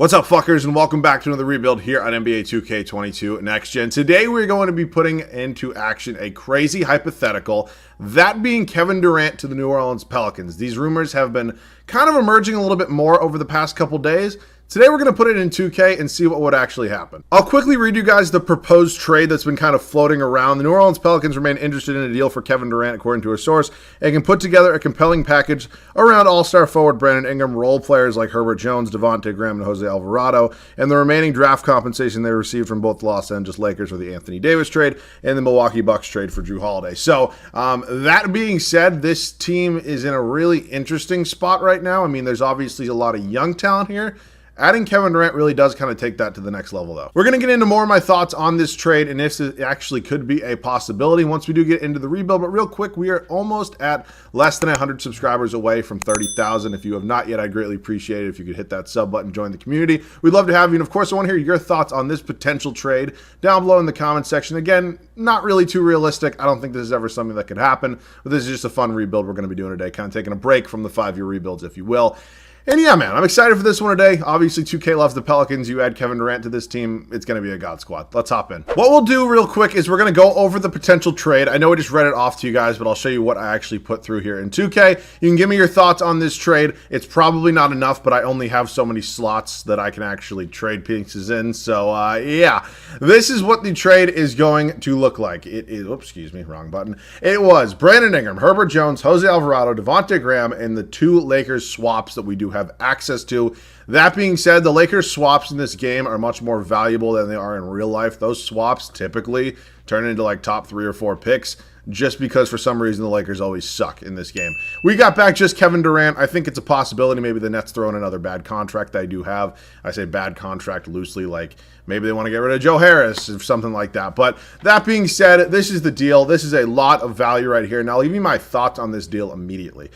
What's up, fuckers, and welcome back to another rebuild here on NBA 2K22 Next Gen. Today, we're going to be putting into action a crazy hypothetical, that being Kevin Durant to the New Orleans Pelicans. These rumors have been kind of emerging a little bit more over the past couple days. Today, we're going to put it in 2K and see what would actually happen. I'll quickly read you guys the proposed trade that's been kind of floating around. The New Orleans Pelicans remain interested in a deal for Kevin Durant, according to a source, and can put together a compelling package around all-star forward Brandon Ingram, role players like Herbert Jones, Devontae Graham, and Jose Alvarado, and the remaining draft compensation they received from both the Los Angeles Lakers for the Anthony Davis trade and the Milwaukee Bucks trade for Jrue Holiday. So, that being said, this team is in a really interesting spot right now. I mean, there's obviously a lot of young talent here. Adding Kevin Durant really does kind of take that to the next level, though. We're going to get into more of my thoughts on this trade and if it actually could be a possibility once we do get into the rebuild. But real quick, we are almost at less than 100 subscribers away from 30,000. If you have not yet, I'd greatly appreciate it if you could hit that sub button, join the community. We'd love to have you. And of course, I want to hear your thoughts on this potential trade down below in the comment section. Again, not really too realistic. I don't think this is ever something that could happen, but this is just a fun rebuild we're going to be doing today, kind of taking a break from the 5-year rebuilds, if you will. And yeah, man, I'm excited for this one today. Obviously, 2K loves the Pelicans. You add Kevin Durant to this team, it's going to be a god squad. Let's hop in. What we'll do real quick is we're going to go over the potential trade. I know I just read it off to you guys, but I'll show you what I actually put through here in 2K. You can give me your thoughts on this trade. It's probably not enough, but I only have so many slots that I can actually trade pieces in. So, yeah, this is what the trade is going to look like. It is, oops, excuse me, wrong button. It was Brandon Ingram, Herbert Jones, Jose Alvarado, Devontae Graham, and the two Lakers swaps that we do have access to. That being said, the Lakers swaps in this game are much more valuable than they are in real life. Those swaps typically turn into like top 3 or 4 picks just because for some reason the Lakers always suck in this game. We got back just Kevin Durant. I think it's a possibility. Maybe the Nets throw in another bad contract they do have. I say bad contract loosely, like maybe they want to get rid of Joe Harris or something like that. But that being said, this is the deal. This is a lot of value right here. Now, I'll give you my thoughts on this deal immediately.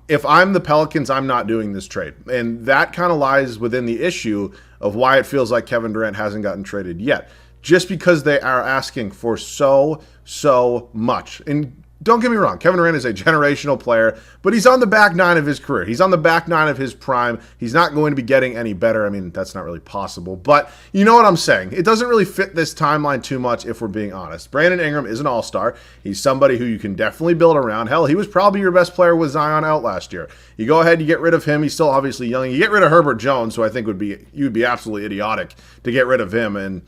If I'm the Pelicans, I'm not doing this trade. And that kind of lies within the issue of why it feels like Kevin Durant hasn't gotten traded yet. Just because they are asking for so much. And don't get me wrong, Kevin Durant is a generational player, but he's on the back nine of his career. He's on the back nine of his prime. He's not going to be getting any better. I mean, that's not really possible, but you know what I'm saying. It doesn't really fit this timeline too much if we're being honest. Brandon Ingram is an all-star. He's somebody who you can definitely build around. Hell, he was probably your best player with Zion out last year. You go ahead, you get rid of him. He's still obviously young. You get rid of Herbert Jones, who I think you'd be absolutely idiotic to get rid of him. And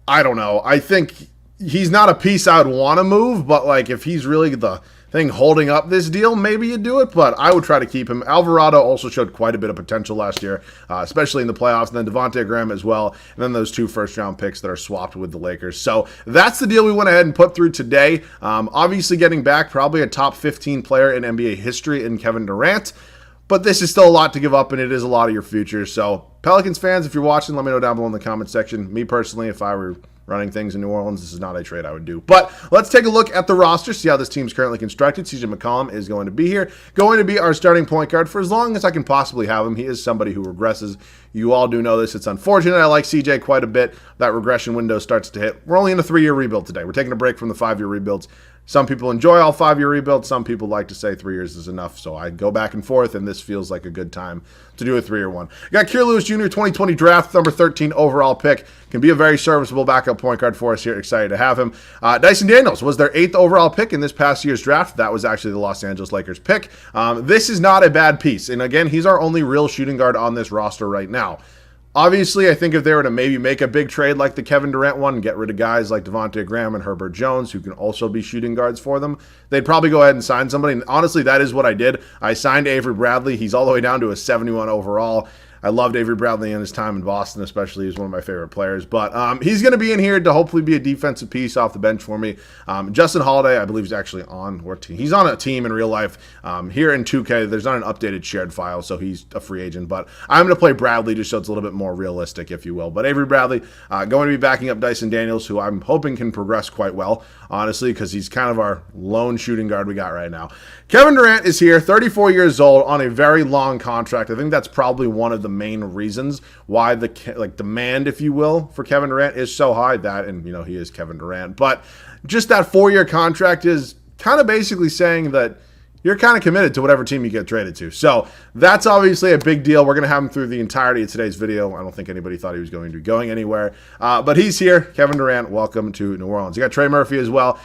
I don't know. I think he's not a piece I'd want to move, but like if he's really the thing holding up this deal, maybe you do it, but I would try to keep him. Alvarado also showed quite a bit of potential last year, especially in the playoffs, and then Devontae Graham as well, and then those 2 first-round picks that are swapped with the Lakers. So that's the deal we went ahead and put through today. Obviously getting back probably a top 15 player in NBA history in Kevin Durant, but this is still a lot to give up, and it is a lot of your future. So Pelicans fans, if you're watching, let me know down below in the comment section. Me personally, if I were running things in New Orleans, this is not a trade I would do. But let's take a look at the roster, see how this team's currently constructed. CJ McCollum is going to be here, going to be our starting point guard for as long as I can possibly have him. He is somebody who regresses. You all do know this. It's unfortunate. I like CJ quite a bit. That regression window starts to hit. We're only in a 3-year rebuild today. We're taking a break from the 5-year rebuilds. Some people enjoy all 5-year rebuilds. Some people like to say 3 years is enough. So I go back and forth, and this feels like a good time to do a 3-year one. Got Kira Lewis Jr., 2020 draft, number 13 overall pick. Can be a very serviceable backup point guard for us here. Excited to have him. Dyson Daniels was their 8th overall pick in this past year's draft. That was actually the Los Angeles Lakers pick. This is not a bad piece. And again, he's our only real shooting guard on this roster right now. Obviously, I think if they were to maybe make a big trade like the Kevin Durant one and get rid of guys like Devontae Graham and Herbert Jones, who can also be shooting guards for them, they'd probably go ahead and sign somebody. And honestly, that is what I did. I signed Avery Bradley. He's all the way down to a 71 overall. I loved Avery Bradley in his time in Boston, especially. He's one of my favorite players. But he's going to be in here to hopefully be a defensive piece off the bench for me. Justin Holiday, I believe, is actually on what team? He's on a team in real life. Here in 2K, there's not an updated shared file, so he's a free agent. But I'm going to play Bradley just so it's a little bit more realistic, if you will. But Avery Bradley going to be backing up Dyson Daniels, who I'm hoping can progress quite well, honestly, because he's kind of our lone shooting guard we got right now. Kevin Durant is here, 34 years old, on a very long contract. I think that's probably one of the main reasons why the demand, if you will, for Kevin Durant is so high. That, and he is Kevin Durant, but just that 4-year contract is kind of basically saying that you're kind of committed to whatever team you get traded to. So that's obviously a big deal. We're going to have him through the entirety of today's video. I don't think anybody thought he was going to be going anywhere. But he's here. Kevin Durant, welcome to New Orleans. You got Trey Murphy as well.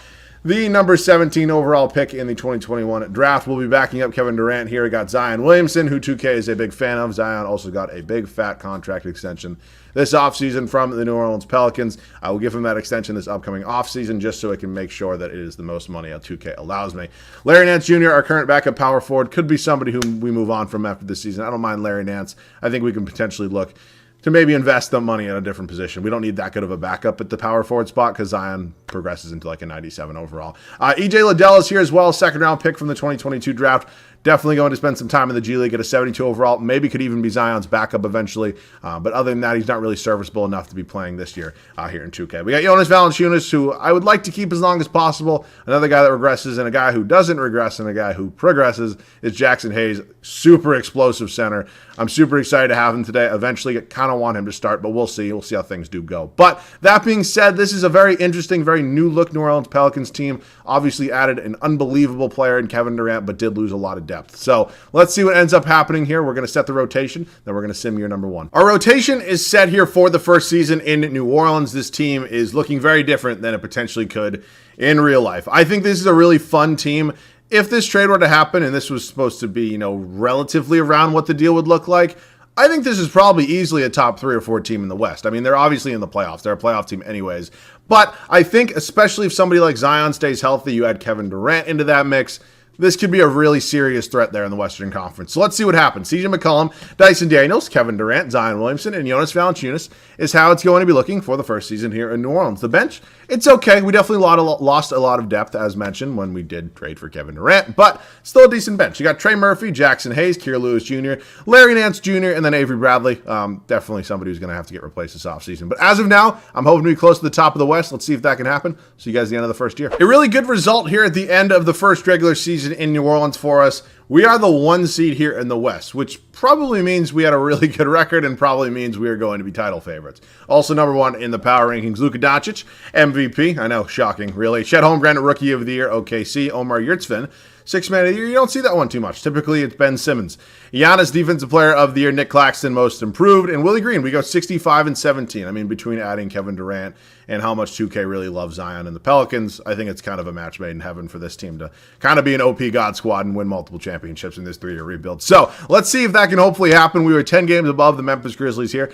The number 17 overall pick in the 2021 draft. We'll be backing up Kevin Durant here. We got Zion Williamson, who 2K is a big fan of. Zion also got a big fat contract extension this offseason from the New Orleans Pelicans. I will give him that extension this upcoming offseason just so I can make sure that it is the most money 2K allows me. Larry Nance Jr., our current backup power forward, could be somebody who we move on from after this season. I don't mind Larry Nance. I think we can potentially look to maybe invest the money in a different position. We don't need that good of a backup at the power forward spot because Zion progresses into like a 97 overall. EJ Liddell is here as well, second round pick from the 2022 draft. Definitely going to spend some time in the G League at a 72 overall. Maybe could even be Zion's backup eventually. But other than that, he's not really serviceable enough to be playing this year here in 2K. We got Jonas Valanciunas, who I would like to keep as long as possible. Another guy that regresses, and a guy who doesn't regress, and a guy who progresses is Jackson Hayes, super explosive center. I'm super excited to have him today. Eventually, kind of want him to start, but we'll see. We'll see how things do go. But that being said, this is a very interesting, very new look New Orleans Pelicans team. Obviously added an unbelievable player in Kevin Durant, but did lose a lot of depth. So let's see what ends up happening here. We're going to set the rotation, then we're going to sim year number one. Our rotation is set here for the first season in New Orleans. This team is looking very different than it potentially could in real life. I think this is a really fun team. If this trade were to happen, and this was supposed to be, relatively around what the deal would look like, I think this is probably easily a top 3 or 4 team in the West. I mean, they're obviously in the playoffs. They're a playoff team anyways. But I think, especially if somebody like Zion stays healthy, you add Kevin Durant into that mix, this could be a really serious threat there in the Western Conference. So let's see what happens. CJ McCollum, Dyson Daniels, Kevin Durant, Zion Williamson, and Jonas Valanciunas is how it's going to be looking for the first season here in New Orleans. The bench, it's okay. We definitely lost a lot of depth, as mentioned, when we did trade for Kevin Durant, but still a decent bench. You got Trey Murphy, Jackson Hayes, Kira Lewis Jr., Larry Nance Jr., and then Avery Bradley. Definitely somebody who's going to have to get replaced this offseason. But as of now, I'm hoping to be close to the top of the West. Let's see if that can happen. See you guys at the end of the first year. A really good result here at the end of the first regular season in New Orleans for us. We are the 1 seed here in the West, which probably means we had a really good record and probably means we are going to be title favorites. Also number 1 in the power rankings, Luka Doncic, MVP. I know, shocking, really. Chet Holmgren, Rookie of the Year, OKC. Omar Yurtseven, Sixth Man of the Year. You don't see that one too much. Typically, it's Ben Simmons. Giannis, Defensive Player of the Year. Nick Claxton, Most Improved. And Willie Green, we go 65 and 17. I mean, between adding Kevin Durant and how much 2K really loves Zion and the Pelicans, I think it's kind of a match made in heaven for this team to kind of be an OP God squad and win multiple championships in this 3-year rebuild. So let's see if that can hopefully happen. We were 10 games above the Memphis Grizzlies here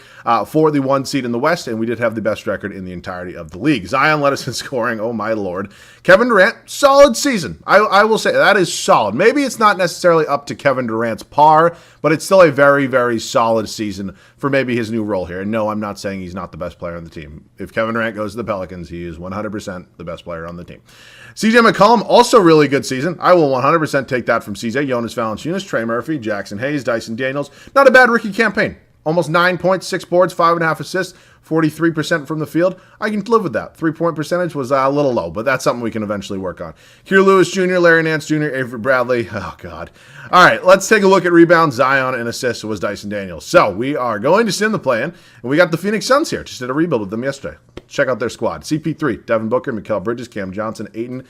for the 1 seed in the West, and we did have the best record in the entirety of the league. Zion led us in scoring. Oh, my Lord. Kevin Durant, solid season. I will say that is solid. Maybe it's not necessarily up to Kevin Durant's par, but it's still a very, very solid season for maybe his new role here. And no, I'm not saying he's not the best player on the team. If Kevin Durant goes to the Pelicans, he is 100% the best player on the team. CJ McCollum, also really good season. I will 100% take that from CJ. Jonas Valanciunas, Trey Murphy, Jackson Hayes, Dyson Daniels. Not a bad rookie campaign. Almost 9 points, 6 boards, 5.5 assists, 43% from the field. I can live with that. 3-point percentage was a little low, but that's something we can eventually work on. Kira Lewis Jr., Larry Nance Jr., Avery Bradley. Oh, God. All right, let's take a look at rebounds. Zion and assists was Dyson Daniels. So we are going to sim the play-in, and we got the Phoenix Suns here. Just did a rebuild with them yesterday. Check out their squad. CP3, Devin Booker, Mikal Bridges, Cam Johnson, Ayton,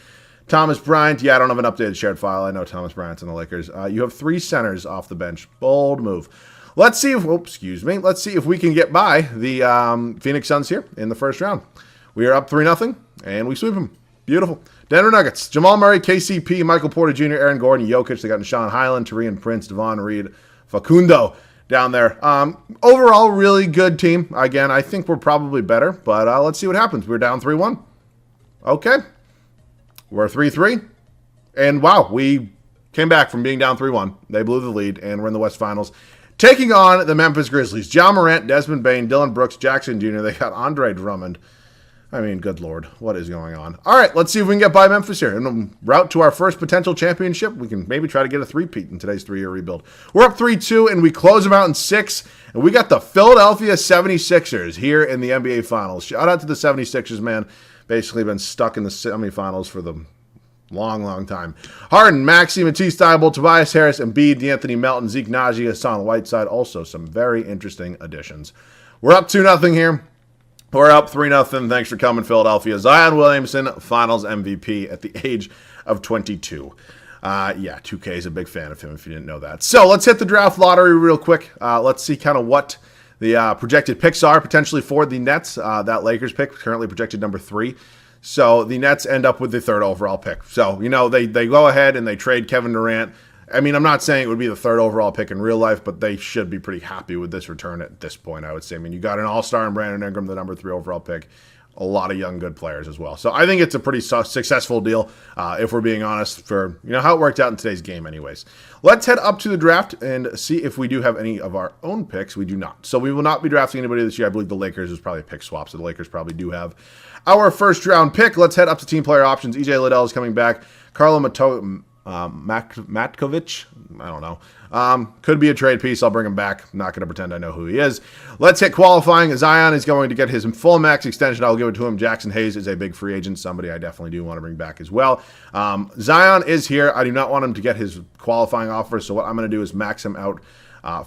Thomas Bryant. Yeah, I don't have an updated shared file. I know Thomas Bryant's in the Lakers. You have 3 centers off the bench. Bold move. Let's see if, let's see if we can get by the Phoenix Suns here in the first round. We are up 3-0, and we sweep them. Beautiful. Denver Nuggets, Jamal Murray, KCP, Michael Porter Jr., Aaron Gordon, Jokic. They got Sean Highland, Taurean Prince, Devon Reed, Facundo down there. Overall, really good team. Again, I think we're probably better, but let's see what happens. We're down 3-1. Okay. We're 3-3. And wow, we came back from being down 3-1. They blew the lead, and we're in the West Finals. Taking on the Memphis Grizzlies, Ja Morant, Desmond Bane, Dylan Brooks, Jackson Jr. They got Andre Drummond. I mean, good Lord, what is going on? All right, let's see if we can get by Memphis here. And en route to our first potential championship, we can maybe try to get a 3-peat in today's 3-year rebuild. We're up 3-2, and we close them out in 6. And we got the Philadelphia 76ers here in the NBA Finals. Shout out to the 76ers, man. Basically been stuck in the semifinals for the long time. Harden, Maxey, Matisse Thybulle, Tobias Harris, Embiid, D'Anthony Melton, Zeke Naji, Hassan Whiteside. Also some very interesting additions. We're up 2-0 here. We're up 3-0. Thanks for coming, Philadelphia. Zion Williamson, Finals MVP at the age of 22. Yeah, 2K is a big fan of him if you didn't know that. So let's hit the draft lottery real quick. Let's see kind of what the projected picks are potentially for the Nets. That Lakers pick currently projected number 3. So the Nets end up with the 3rd overall pick. So, they go ahead and they trade Kevin Durant. I mean, I'm not saying it would be the 3rd overall pick in real life, but they should be pretty happy with this return at this point, I would say. I mean, you got an all-star in Brandon Ingram, the number 3 overall pick. A lot of young, good players as well. So I think it's a pretty successful deal, if we're being honest, for how it worked out in today's game anyways. Let's head up to the draft and see if we do have any of our own picks. We do not. So we will not be drafting anybody this year. I believe the Lakers is probably a pick swap, so the Lakers probably do have our first round pick. Let's head up to team player options. EJ Liddell is coming back. Carlo Matkovic, I don't know. Could be a trade piece. I'll bring him back. I'm not going to pretend I know who he is. Let's hit qualifying. Zion is going to get his full max extension. I'll give it to him. Jackson Hayes is a big free agent, somebody I definitely do want to bring back as well. Zion is here. I do not want him to get his qualifying offer, so what I'm going to do is max him out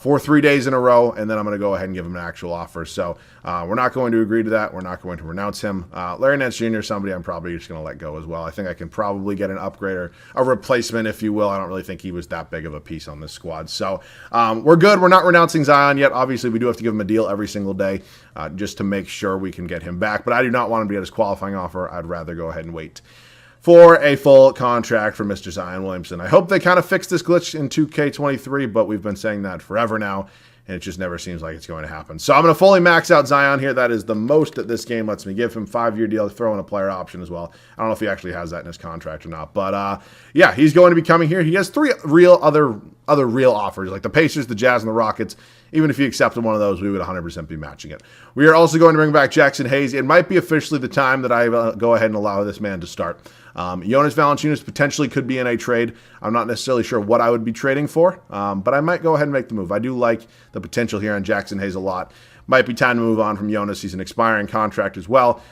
for 3 days in a row, and then I'm going to go ahead and give him an actual offer. So we're not going to agree to that. We're not going to renounce him. Larry Nance Jr. is somebody I'm probably just going to let go as well. I think I can probably get an upgrade or a replacement, if you will. I don't really think he was that big of a piece on this squad. So we're good. We're not renouncing Zion yet. Obviously, we do have to give him a deal every single day just to make sure we can get him back. But I do not want him to get his qualifying offer. I'd rather go ahead and wait for a full contract for Mr. Zion Williamson. I hope they kind of fix this glitch in 2K23, but we've been saying that forever now, and it just never seems like it's going to happen. So I'm going to fully max out Zion here. That is the most that this game lets me give him. 5-year deal, throw in a player option as well. I don't know if he actually has that in his contract or not, but yeah, he's going to be coming here. He has 3 other real offers, like the Pacers, the Jazz, and the Rockets. Even if he accepted one of those, we would 100% be matching it. We are also going to bring back Jackson Hayes. It might be officially the time that I go ahead and allow this man to start. Jonas Valanciunas potentially could be in a trade. I'm not necessarily sure what I would be trading for, but I might go ahead and make the move. I do like the potential here on Jackson Hayes a lot. Might be time to move on from Jonas. He's an expiring contract as well.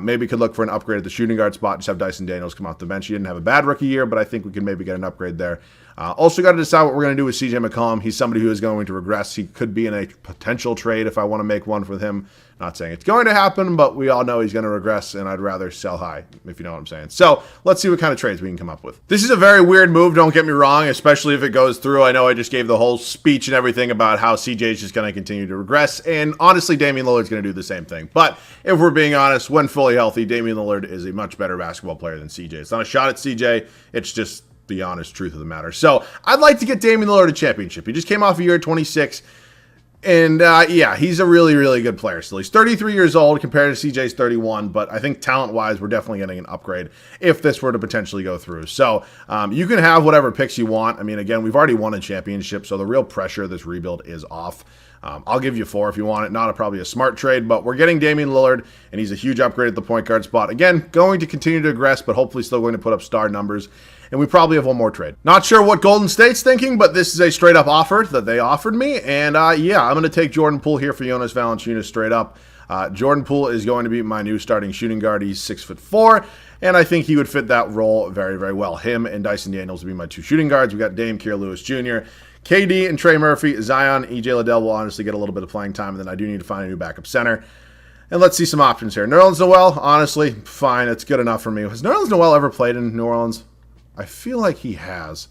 Maybe could look for an upgrade at the shooting guard spot. Just have Dyson Daniels come off the bench. He didn't have a bad rookie year, but I think we can maybe get an upgrade there. Also got to decide what we're going to do with CJ McCollum. He's somebody who is going to regress. He could be in a potential trade if I want to make one with him. Not saying it's going to happen, but we all know he's going to regress, and I'd rather sell high, if you know what I'm saying. So let's see what kind of trades we can come up with. This is a very weird move, don't get me wrong, especially if it goes through. I know I just gave the whole speech and everything about how CJ is just going to continue to regress, and honestly, Damian Lillard's going to do the same thing. But if we're being honest, when fully healthy, Damian Lillard is a much better basketball player than CJ. It's not a shot at CJ, it's just the honest truth of the matter. So I'd like to get Damian Lillard a championship. He just came off a year at 26. And yeah, he's a really, really good player still. He's 33 years old compared to CJ's 31, but I think talent-wise, we're definitely getting an upgrade if this were to potentially go through. So you can have whatever picks you want. I mean, again, we've already won a championship, so the real pressure of this rebuild is off. I'll give you 4 if you want it. Not probably a smart trade, but we're getting Damian Lillard, and he's a huge upgrade at the point guard spot. Again, going to continue to regress, but hopefully still going to put up star numbers. And we probably have one more trade. Not sure what Golden State's thinking, but this is a straight up offer that they offered me. And yeah, I'm going to take Jordan Poole here for Jonas Valanciunas straight up. Jordan Poole is going to be my new starting shooting guard. He's 6'4", and I think he would fit that role very, very well. Him and Dyson Daniels will be my 2 shooting guards. We got Dame Keir Lewis Jr., KD and Trey Murphy. Zion, EJ Liddell will honestly get a little bit of playing time, and then I do need to find a new backup center. And let's see some options here. Nerlens Noel, honestly, fine. It's good enough for me. Has Nerlens Noel ever played in New Orleans? I feel like he has.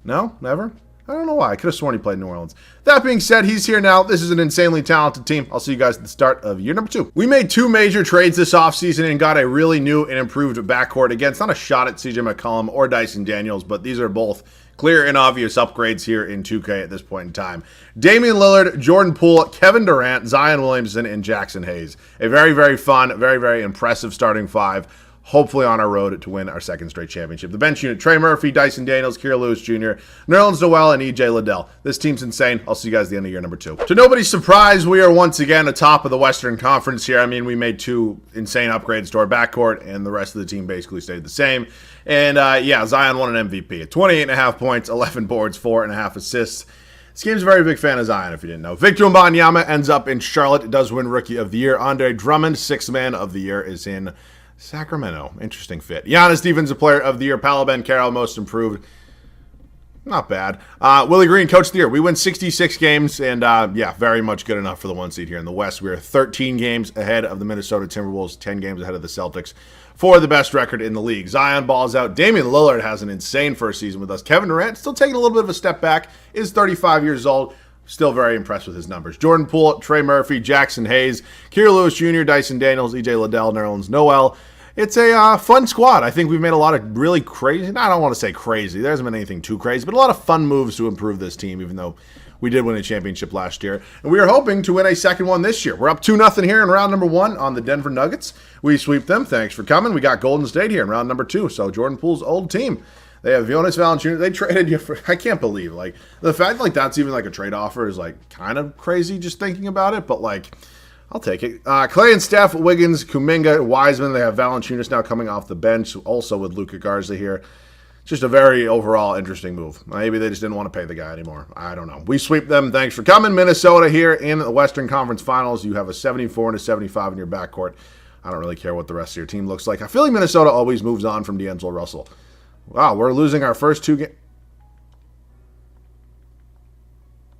No? Never? I don't know why. I could have sworn he played in New Orleans. That being said, he's here now. This is an insanely talented team. I'll see you guys at the start of year number 2. We made 2 major trades this offseason and got a really new and improved backcourt. Again, it's not a shot at CJ McCollum or Dyson Daniels, but these are both clear and obvious upgrades here in 2K at this point in time. Damian Lillard, Jordan Poole, Kevin Durant, Zion Williamson, and Jackson Hayes. A very, very fun, very, very impressive starting 5. Hopefully on our road to win our 2nd straight championship. The bench unit, Trey Murphy, Dyson Daniels, Keir Lewis Jr., Nerlens Noel, and EJ Liddell. This team's insane. I'll see you guys at the end of year number 2. To nobody's surprise, we are once again atop of the Western Conference here. I mean, we made 2 insane upgrades to our backcourt, and the rest of the team basically stayed the same. And yeah, Zion won an MVP at 28.5 points, 11 boards, 4.5 assists. This game's a very big fan of Zion, if you didn't know. Victor Wembanyama ends up in Charlotte. It does win Rookie of the Year. Andre Drummond, 6th Man of the Year, is in Sacramento. Interesting fit. Giannis Defensive Player of the Year. Paolo Banchero, Most Improved. Not bad. Willie Green, Coach of the Year. We win 66 games, and yeah, very much good enough for the 1 seed here in the West. We are 13 games ahead of the Minnesota Timberwolves, 10 games ahead of the Celtics for the best record in the league. Zion balls out. Damian Lillard has an insane first season with us. Kevin Durant still taking a little bit of a step back, is 35 years old. Still very impressed with his numbers. Jordan Poole, Trey Murphy, Jackson Hayes, Kira Lewis Jr., Dyson Daniels, EJ Liddell, Nerlens Noel. It's a fun squad. I think we've made a lot of really crazy, I don't want to say crazy, there hasn't been anything too crazy, but a lot of fun moves to improve this team, even though we did win a championship last year. And we are hoping to win a second one this year. We're up 2-0 here in round number 1 on the Denver Nuggets. We sweep them. Thanks for coming. We got Golden State here in round number 2. So Jordan Poole's old team. They have Jonas Valanciunas. They traded you for, I can't believe, like, the fact like that's even like a trade offer is like kind of crazy just thinking about it, but like, I'll take it. Clay and Steph, Wiggins, Kuminga, Wiseman. They have Valanciunas now coming off the bench, also with Luka Garza here. Just a very overall interesting move. Maybe they just didn't want to pay the guy anymore. I don't know. We sweep them. Thanks for coming. Minnesota here in the Western Conference Finals. You have a 74 and a 75 in your backcourt. I don't really care what the rest of your team looks like. I feel like Minnesota always moves on from D'Angelo Russell. Wow, we're losing our first 2 games.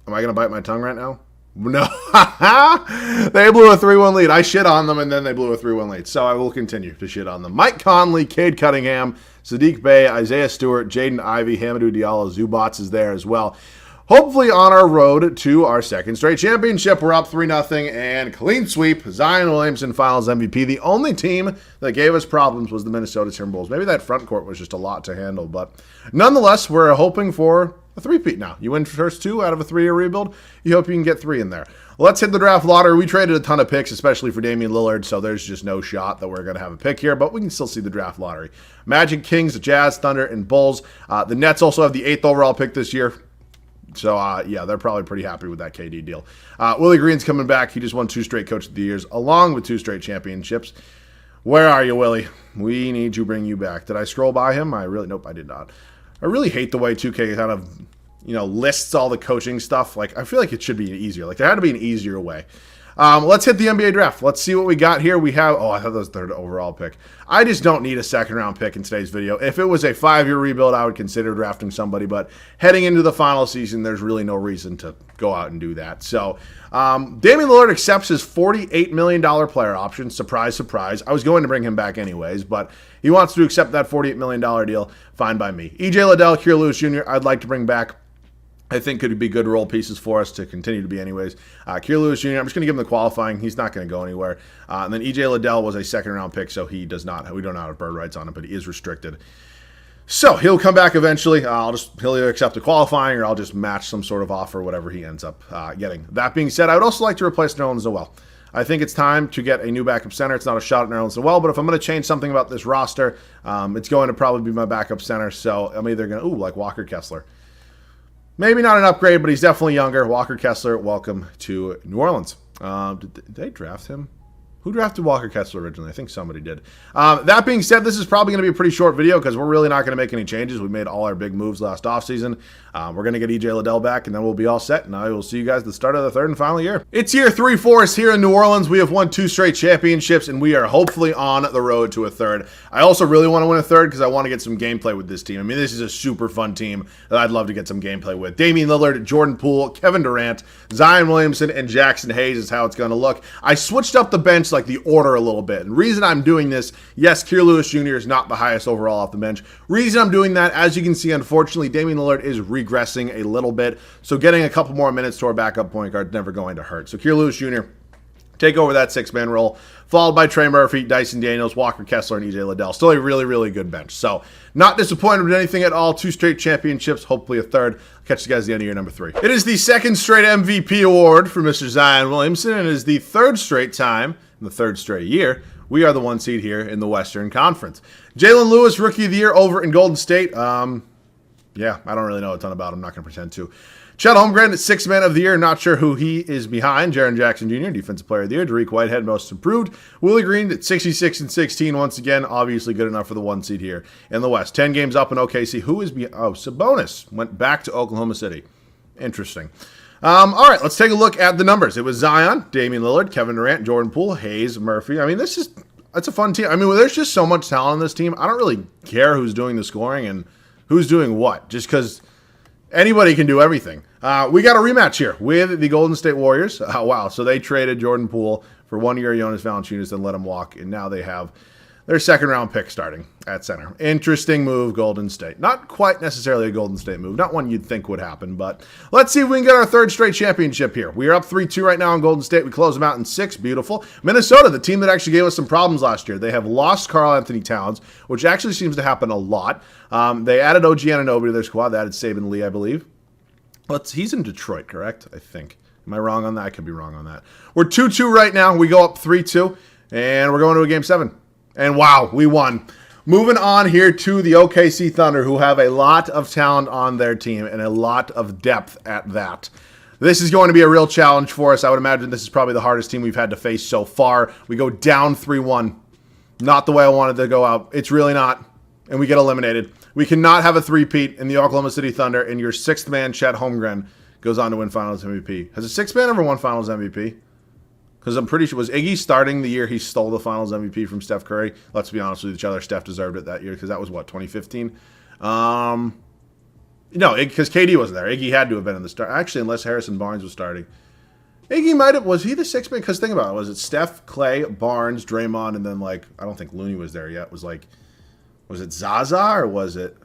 Am I going to bite my tongue right now? No. They blew a 3-1 lead. I shit on them, and then they blew a 3-1 lead. So I will continue to shit on them. Mike Conley, Cade Cunningham, Sadiq Bey, Isaiah Stewart, Jaden Ivey, Hamidou Diallo, Zubats is there as well. Hopefully on our road to our second straight championship. We're up 3-0 and clean sweep. Zion Williamson Finals MVP. The only team that gave us problems was the Minnesota Timberwolves. Maybe that front court was just a lot to handle, but nonetheless, we're hoping for a three-peat now. You win first 2 out of a 3-year rebuild. You hope you can get 3 in there. Let's hit the draft lottery. We traded a ton of picks, especially for Damian Lillard, so there's just no shot that we're going to have a pick here, but we can still see the draft lottery. Magic, Kings, Jazz, Thunder, and Bulls. The Nets also have the 8th overall pick this year. So, yeah, they're probably pretty happy with that KD deal. Willie Green's coming back. He just won 2 straight Coach of the Years, along with 2 straight championships. Where are you, Willie? We need to bring you back. Did I scroll by him? Nope, I did not. I really hate the way 2K kind of, lists all the coaching stuff. Like, I feel like it should be easier. Like, there had to be an easier way. Let's hit the NBA draft. Let's see what we got here. We have, I thought that was 3rd overall pick. I just don't need a 2nd round pick in today's video. If it was a 5-year rebuild, I would consider drafting somebody, but heading into the final season, there's really no reason to go out and do that. So, Damian Lillard accepts his $48 million player option. Surprise, surprise. I was going to bring him back anyways, but he wants to accept that $48 million deal. Fine by me. EJ Liddell, Kira Lewis Jr., I'd like to bring back. I think could be good role pieces for us to continue to be anyways. Kira Lewis Jr., I'm just going to give him the qualifying. He's not going to go anywhere. And then EJ Liddell was a 2nd round pick, so we don't have bird rights on him, but he is restricted. So he'll come back eventually. He'll either accept the qualifying or I'll just match some sort of offer, whatever he ends up getting. That being said, I would also like to replace Nerlens Noel. I think it's time to get a new backup center. It's not a shot at Nerlens Noel, but if I'm going to change something about this roster, it's going to probably be my backup center. So I'm either going to, like Walker Kessler. Maybe not an upgrade, but he's definitely younger. Walker Kessler, welcome to New Orleans. Did they draft him? Who drafted Walker Kessler originally? I think somebody did. That being said, this is probably going to be a pretty short video because we're really not going to make any changes. We made all our big moves last offseason. We're going to get EJ Liddell back, and then we'll be all set. And I will see you guys at the start of the 3rd and final year. It's year 3 for us here in New Orleans. We have won 2 straight championships, and we are hopefully on the road to a 3rd. I also really want to win a 3rd because I want to get some gameplay with this team. I mean, this is a super fun team that I'd love to get some gameplay with. Damian Lillard, Jordan Poole, Kevin Durant, Zion Williamson, and Jackson Hayes is how it's going to look. I switched up the bench, like the order a little bit. And reason I'm doing this, yes, Kira Lewis Jr. is not the highest overall off the bench. Reason I'm doing that, as you can see, unfortunately, Damian Lillard is regressing a little bit. So getting a couple more minutes to our backup point guard is never going to hurt. So Kira Lewis Jr., take over that 6-man role, followed by Trey Murphy, Dyson Daniels, Walker Kessler, and EJ Liddell. Still a really, really good bench. So not disappointed with anything at all. 2 straight championships, hopefully a 3rd. Catch you guys at the end of year number 3. It is the 2nd straight MVP award for Mr. Zion Williamson, and it is the 3rd straight time in the 3rd straight year we are the 1 seed here in the Western Conference. Jalen Lewis, Rookie of the Year over in Golden State. Yeah, I don't really know a ton about him. I'm not going to pretend to. Chet Holmgren, 6th Man of the Year. Not sure who he is behind. Jaren Jackson Jr., Defensive Player of the Year. Dariq Whitehead, Most Improved. Willie Green at 66 and 16. Once again, obviously good enough for the 1 seed here in the West. 10 games up in OKC. Who is behind? Oh, Sabonis went back to Oklahoma City. Interesting. All right, let's take a look at the numbers. It was Zion, Damian Lillard, Kevin Durant, Jordan Poole, Hayes, Murphy. I mean, it's a fun team. I mean, there's just so much talent on this team. I don't really care who's doing the scoring and who's doing what, just because Anybody can do everything. We got a rematch here with the Golden State Warriors. Wow. So they traded Jordan Poole for 1 year Jonas Valanciunas and let him walk. And now they have their second round pick starting at center. Interesting move, Golden State. Not quite necessarily a Golden State move. Not one you'd think would happen. But let's see if we can get our third straight championship here. We are up 3-2 right now on Golden State. We close them out in 6. Beautiful. Minnesota, the team that actually gave us some problems last year. They have lost Karl Anthony Towns, which actually seems to happen a lot. They added OG Anunoby to their squad. They added Saban Lee, I believe. He's in Detroit, correct? I think. Am I wrong on that? I could be wrong on that. We're 2-2 right now. We go up 3-2, and we're going to a Game 7. And wow, we won. Moving on here to the OKC Thunder, who have a lot of talent on their team and a lot of depth at that. This is going to be a real challenge for us. I would imagine this is probably the hardest team we've had to face so far. We go down 3-1. Not the way I wanted to go out. It's really not. And we get eliminated. We cannot have a three-peat in the Oklahoma City Thunder, and your sixth man, Chet Holmgren, goes on to win Finals MVP. Has a sixth man ever won Finals MVP? Because I'm pretty sure, was Iggy starting the year he stole the Finals MVP from Steph Curry? Let's be honest with each other. Steph deserved it that year because that was, what, 2015? No, because KD wasn't there. Iggy had to have been in the start. Actually, unless Harrison Barnes was starting. Iggy might have, was he the sixth man? Because think about it. Was it Steph, Clay, Barnes, Draymond, and then, like, I don't think Looney was there yet. Was it Zaza or was it?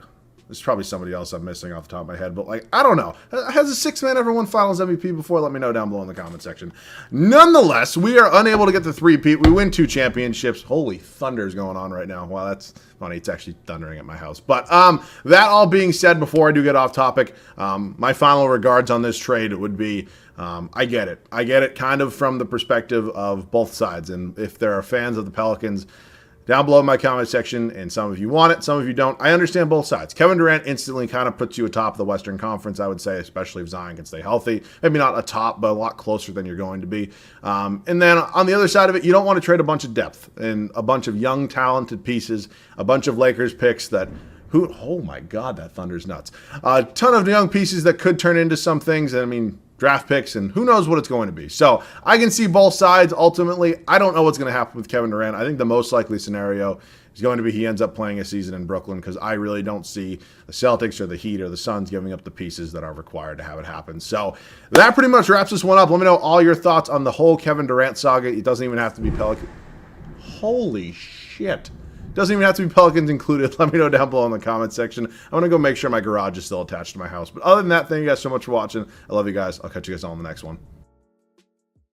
There's probably somebody else I'm missing off the top of my head, but like, I don't know. Has a sixth man ever won Finals MVP before? Let me know down below in the comment section. Nonetheless, we are unable to get the three-peat. We win 2 championships. Holy thunder's going on right now. Wow, that's funny. It's actually thundering at my house. But that all being said, before I do get off topic, my final regards on this trade would be, I get it. I get it kind of from the perspective of both sides. And if there are fans of the Pelicans down below in my comment section, and some of you want it, some of you don't. I understand both sides. Kevin Durant instantly kind of puts you atop of the Western Conference, I would say, especially if Zion can stay healthy. Maybe not atop, but a lot closer than you're going to be. And then on the other side of it, you don't want to trade a bunch of depth and a bunch of young, talented pieces, a bunch of Lakers picks that oh my God, that Thunder's nuts. A ton of young pieces that could turn into some things. I mean, draft picks, and who knows what it's going to be. So I can see both sides. Ultimately, I don't know what's going to happen with Kevin Durant. I think the most likely scenario is going to be he ends up playing a season in Brooklyn because I really don't see the Celtics or the Heat or the Suns giving up the pieces that are required to have it happen. So that pretty much wraps this one up. Let me know all your thoughts on the whole Kevin Durant saga. It doesn't even have to be Pelican. Holy shit. Doesn't even have to be Pelicans included. Let me know down below in the comment section. I'm going to go make sure my garage is still attached to my house. But other than that, thank you guys so much for watching. I love you guys. I'll catch you guys all in the next one.